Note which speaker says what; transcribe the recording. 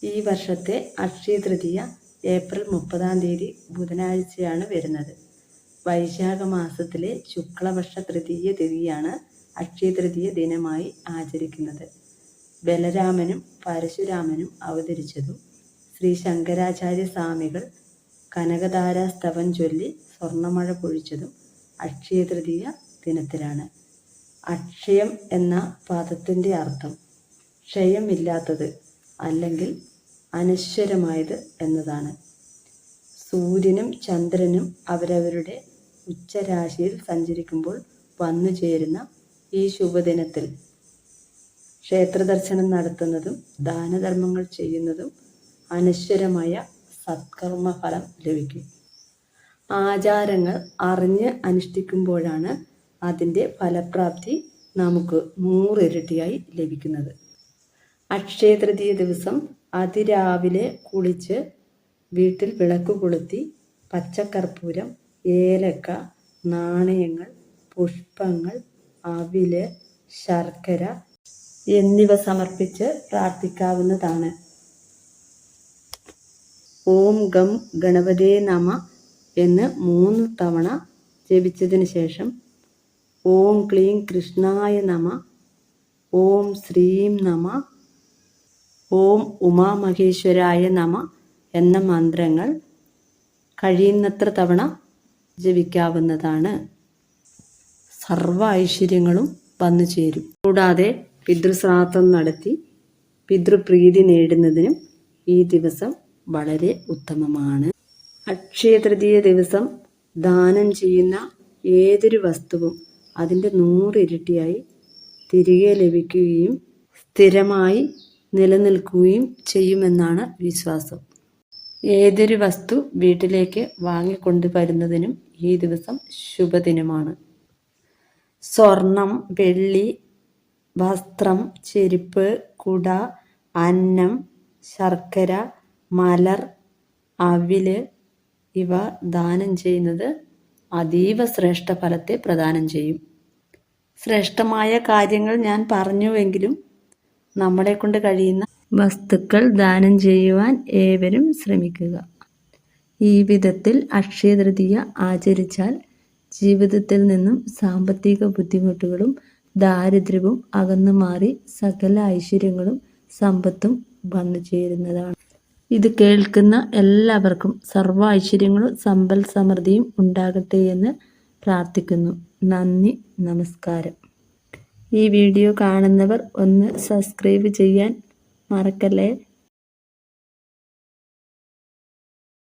Speaker 1: ഈ വർഷത്തെ അക്ഷയ തൃതീയ ഏപ്രിൽ 30 ബുധനാഴ്ചയാണ് വരുന്നത്. വൈശാഖ മാസത്തിലെ ശുക്ലപക്ഷ തൃതീയ തിഥിയാണ് അക്ഷയ തൃതീയ ദിനമായി ആചരിക്കുന്നത്. ബലരാമനും പരശുരാമനും അവതരിച്ചതും ശ്രീ ശങ്കരാചാര്യ സ്വാമികൾ കനകധാരാസ്തവം ചൊല്ലി സ്വർണ്ണമഴ പൊഴിച്ചതും അക്ഷയ തൃതീയ ദിനത്തിലാണ്. അക്ഷയം എന്ന പദത്തിൻ്റെ അർത്ഥം ക്ഷയമില്ലാത്തത് അല്ലെങ്കിൽ അനശ്വരമായത് എന്നതാണ്. സൂര്യനും ചന്ദ്രനും അവരവരുടെ ഉച്ചരാശിയിൽ സഞ്ചരിക്കുമ്പോൾ വന്നു ചേരുന്ന ഈ ശുഭദിനത്തിൽ ക്ഷേത്രദർശനം നടത്തുന്നതും ദാനധർമ്മങ്ങൾ ചെയ്യുന്നതും അനശ്വരമായ സത്കർമ്മഫലം ലഭിക്കും. ആചാരങ്ങൾ അറിഞ്ഞ് അനുഷ്ഠിക്കുമ്പോഴാണ് അതിൻ്റെ ഫലപ്രാപ്തി നമുക്ക് 100 ഇരട്ടിയായി ലഭിക്കുന്നത്. അക്ഷയ തൃതീയ ദിവസം അതിരാവിലെ കുളിച്ച് വീട്ടിൽ വിളക്ക് കൊളുത്തി പച്ചക്കർപ്പൂരം, ഏലക്ക, നാണയങ്ങൾ, പുഷ്പങ്ങൾ, അവില്, ശർക്കര എന്നിവ സമർപ്പിച്ച് പ്രാർത്ഥിക്കാവുന്നതാണ്. ഓം ഗം ഗണപതേ നമ എന്ന് 3 തവണ ജപിച്ചതിന് ശേഷം ഓം ക്ലീം കൃഷ്ണായ നമ, ഓം ശ്രീം നമ, ഓം ഉമാമഹേശ്വരായ നമ എന്ന മന്ത്രങ്ങൾ കഴിയുന്നത്ര തവണ ജപിക്കാവുന്നതാണ്. സർവ ഐശ്വര്യങ്ങളും വന്നു ചേരും. കൂടാതെ പിതൃശ്രാദ്ധം നടത്തി പിതൃപ്രീതി നേടുന്നതിനും ഈ ദിവസം വളരെ ഉത്തമമാണ്. അക്ഷയ തൃതീയ ദിവസം ദാനം ചെയ്യുന്ന ഏതൊരു വസ്തുവും അതിൻ്റെ 100 ഇരട്ടിയായി തിരികെ ലഭിക്കുകയും സ്ഥിരമായി നിലനിൽക്കുകയും ചെയ്യുമെന്നാണ് വിശ്വാസം. ഏതൊരു വസ്തു വീട്ടിലേക്ക് വാങ്ങിക്കൊണ്ടുവരുന്നതിനും ഈ ദിവസം ശുഭദിനമാണ്. സ്വർണം, വെള്ളി, വസ്ത്രം, ചെരുപ്പ്, കുട, അന്നം, ശർക്കര, മലർ, അവില് ഇവ ദാനം ചെയ്യുന്നത് അതീവ ശ്രേഷ്ഠ ഫലത്തെ പ്രദാനം ചെയ്യും. ശ്രേഷ്ഠമായ കാര്യങ്ങൾ ഞാൻ പറഞ്ഞുവെങ്കിലും നമ്മളെക്കൊണ്ട് കഴിയുന്ന വസ്തുക്കൾ ദാനം ചെയ്യുവാൻ ഏവരും ശ്രമിക്കുക. ഈ വിധത്തിൽ അക്ഷയ തൃതീയ ആചരിച്ചാൽ ജീവിതത്തിൽ നിന്നും സാമ്പത്തിക ബുദ്ധിമുട്ടുകളും ദാരിദ്ര്യവും അകന്നു മാറി സകല ഐശ്വര്യങ്ങളും സമ്പത്തും വന്നു ചേരുന്നതാണ്. ഇത് കേൾക്കുന്ന എല്ലാവർക്കും സർവ്വ ഐശ്വര്യങ്ങളും സമ്പൽ സമൃദ്ധിയും ഉണ്ടാകട്ടെ എന്ന് പ്രാർത്ഥിക്കുന്നു. നന്ദി, നമസ്കാരം. ഈ വീഡിയോ കാണുന്നവർ ഒന്ന് സബ്സ്ക്രൈബ് ചെയ്യാൻ മറക്കല്ലേ.